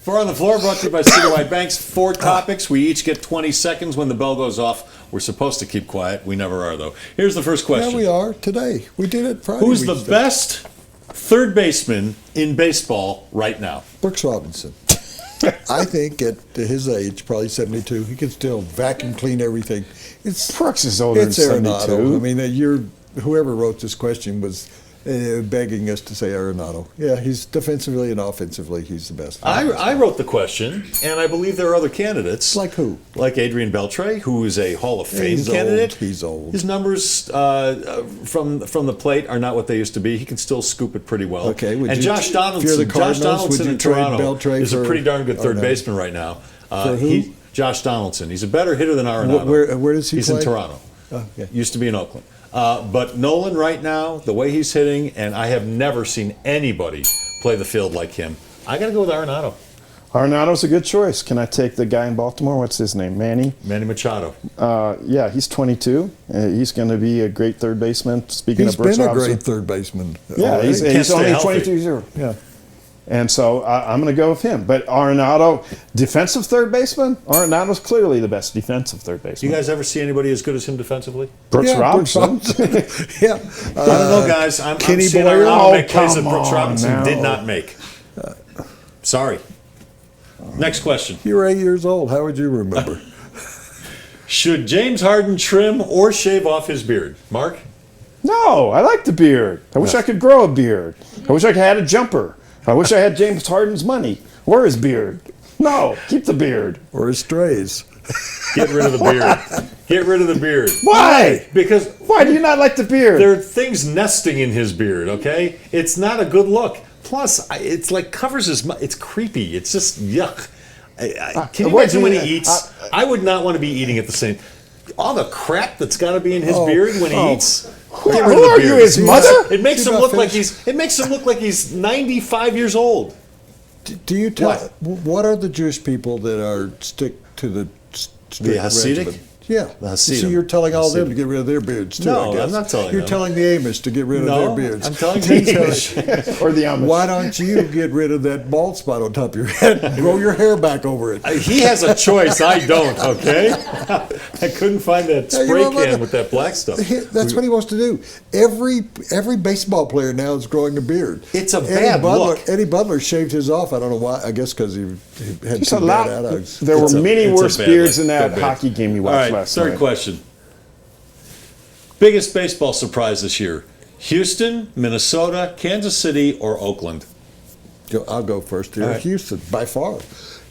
Four on the Floor brought to you by Citywide Banks. 4 topics. We each get 20 seconds. When the bell goes off, we're supposed to keep quiet. We never are, though. Here's the first question. Yeah, we are today. We did it Friday. Who's the best third baseman in baseball right now? Brooks Robinson. I think at his age, probably 72, he can still vacuum clean everything. Brooks is older than 72. Arenado. I mean, whoever wrote this question was begging us to say Arenado. Yeah, he's defensively and offensively, he's the best. I wrote the question, and I believe there are other candidates. Like who? Like Adrian Beltre, who is a Hall of Fame He's candidate. He's old. His numbers from the plate are not what they used to be. He can still scoop it pretty well. Okay, and Josh Donaldson, in Toronto is a pretty darn good third baseman right now. For who? Josh Donaldson. He's a better hitter than Arenado. Where does he He's play? in Toronto. Oh, yeah. Used to be in Oakland. But Nolan right now, the way he's hitting, and I have never seen anybody play the field like him. I got to go with Arenado. Arenado's a good choice. Can I take the guy in Baltimore? What's his name? Manny Machado. Yeah, he's 22. He's going to be a great third baseman. Speaking of Brooks Robinson. He's been a great third baseman. Yeah, he's only 22 years old. Yeah. And so I'm going to go with him. But Arenado, defensive third baseman? Arenado's clearly the best defensive third baseman. You guys ever see anybody as good as him defensively? Brooks Robinson. Yeah. I don't know, guys. I'm seeing Arenado make plays that Brooks Robinson did not make. Sorry. Next question. You were 8 years old. How would you remember? Should James Harden trim or shave off his beard? Mark? No, I like the beard. I wish I could grow a beard. I wish I had a jumper. I wish I had James Harden's money or his beard. No, keep the beard. Or his strays. Get rid of the beard. Get rid of the beard. Why? Because why do you not like the beard? There are things nesting in his beard, okay? It's not a good look. Plus, it's like covers his mouth. It's creepy. It's just yuck. Can you imagine when he eats? I would not want to be eating at the same. All the crap that's got to be in his beard when he eats. Who are you, his mother? It makes him look like he's. It makes him look like he's 95 years old. Do you tell? What are the Jewish people that stick to the strict Hasidic? regimen? Yeah. So you're telling all them to get rid of their beards too. No, I guess. I'm not telling You're them. telling the Amish to get rid of their beards. I'm telling the Amish. Or the Amish. Why don't you get rid of that bald spot on top of your head and grow your hair back over it? He has a choice. I don't, okay? I couldn't find that spray can with that black stuff. That's what he wants to do. Every baseball player now is growing a beard. It's a bad look. Eddie Butler shaved his off. I don't know why. I guess because he had too bad attitudes. There were many worse beards in that hockey game you watched last night. Third question. Biggest baseball surprise this year? Houston, Minnesota, Kansas City, or Oakland? I'll go first here. Right. Houston, by far.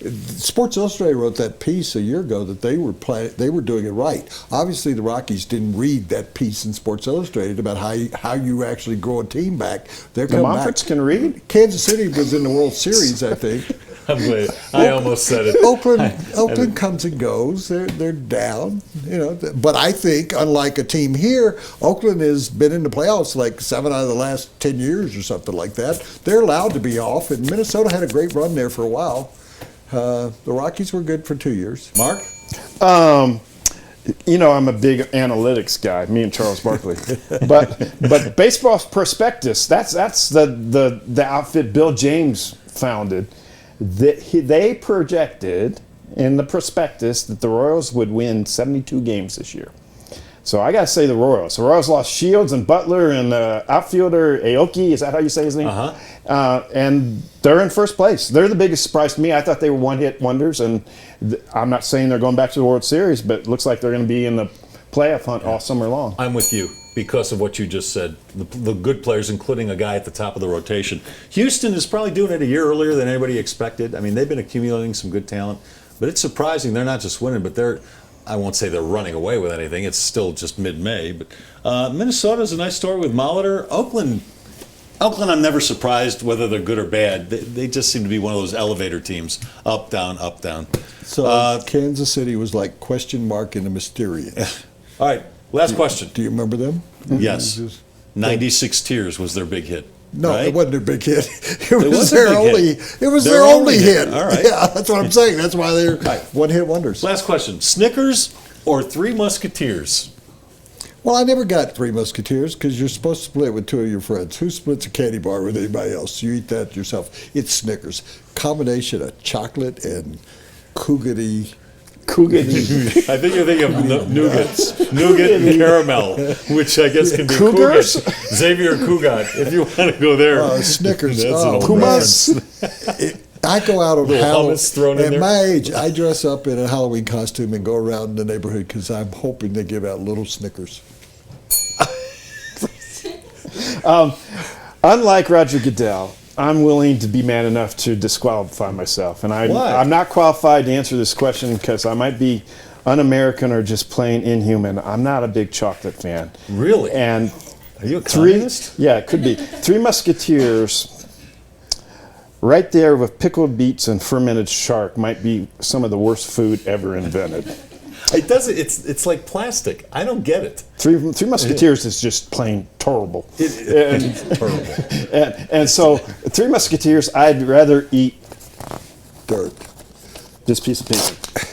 Sports Illustrated wrote that piece a year ago that they were doing it right. Obviously, the Rockies didn't read that piece in Sports Illustrated about how you actually grow a team back. The Monforts can read. Kansas City was in the World Series, I think. I'm glad. I almost said it. Oakland comes and goes. They're down, But I think, unlike a team here, Oakland has been in the playoffs like 7 out of the last 10 years or something like that. They're allowed to be off, and Minnesota had a great run there for a while. The Rockies were good for 2 years. Mark? I'm a big analytics guy, me and Charles Barkley. but Baseball Prospectus, that's the outfit Bill James founded. They projected in the prospectus that the Royals would win 72 games this year. So I got to say the Royals. The Royals lost Shields and Butler and outfielder Aoki. Is that how you say his name? And they're in first place. They're the biggest surprise to me. I thought they were one-hit wonders, and I'm not saying they're going back to the World Series, but it looks like they're going to be in the playoff hunt all summer long. I'm with you because of what you just said. The good players, including a guy at the top of the rotation. Houston is probably doing it a year earlier than anybody expected. I mean, they've been accumulating some good talent, but it's surprising they're not just winning, but I won't say they're running away with anything. It's still just mid-May. But Minnesota's a nice story with Molitor. Oakland, I'm never surprised whether they're good or bad. They just seem to be one of those elevator teams. Up, down, up, down. So Kansas City was like question mark in a Mysterious. All right, last question. Do you remember them? Yes. 96 Tears was their big hit. No, right? it wasn't their big hit. It was their only hit. All right. Yeah, that's what I'm saying. That's why they're one-hit wonders. Last question. Snickers or Three Musketeers? Well, I never got Three Musketeers because you're supposed to split with two of your friends. Who splits a candy bar with anybody else? You eat that yourself. It's Snickers. Combination of chocolate and cougaty. Cougat. I think you're thinking of nougats, nougat and caramel, which I guess can be Cougars? Cougars. Xavier Cugat, if you want to go there. Snickers. That's an Oh, old Pumas. I go out on Little Halloween. hummus thrown in At there. my age, I dress up in a Halloween costume and go around the neighborhood because I'm hoping they give out little Snickers. Unlike Roger Goodell, I'm willing to be man enough to disqualify myself. And Why? I'm not qualified to answer this question because I might be un-American or just plain inhuman. I'm not a big chocolate fan. Really? And Are you a communist? yeah, it could be. Three Musketeers, right there with pickled beets and fermented shark, might be some of the worst food ever invented. It doesn't. It's like plastic. I don't get it. Three Musketeers is just plain terrible. It's terrible. And so, Three Musketeers, I'd rather eat Dirt. this piece of paper.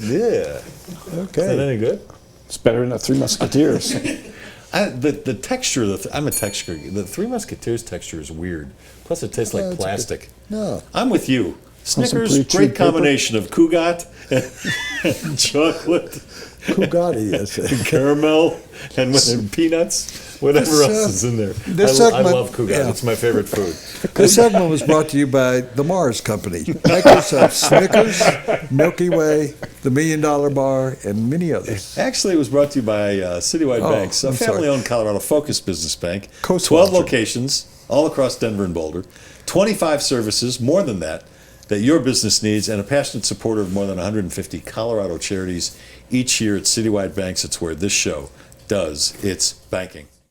Yeah. Is that Okay. any good? It's better than the Three Musketeers. The texture. I'm a texture. The Three Musketeers texture is weird. Plus, it tastes like it's plastic. No. I'm with you. Snickers, pretty cheap great combination of Cugat and chocolate, Cougati, yes. and caramel, and peanuts, whatever This, else is in there. this I segment- love Cugat. yeah. It's my favorite food. This segment was brought to you by the Mars Company, makers of Snickers, Milky Way, the $1 Million Bar, and many others. Actually, it was brought to you by Citywide Oh, Banks, a I'm sorry. family-owned Colorado-focused business bank. Co-sponsored. 12 locations, all across Denver and Boulder. 25 services, more than that your business needs, and a passionate supporter of more than 150 Colorado charities each year at Citywide Banks. It's where this show does its banking.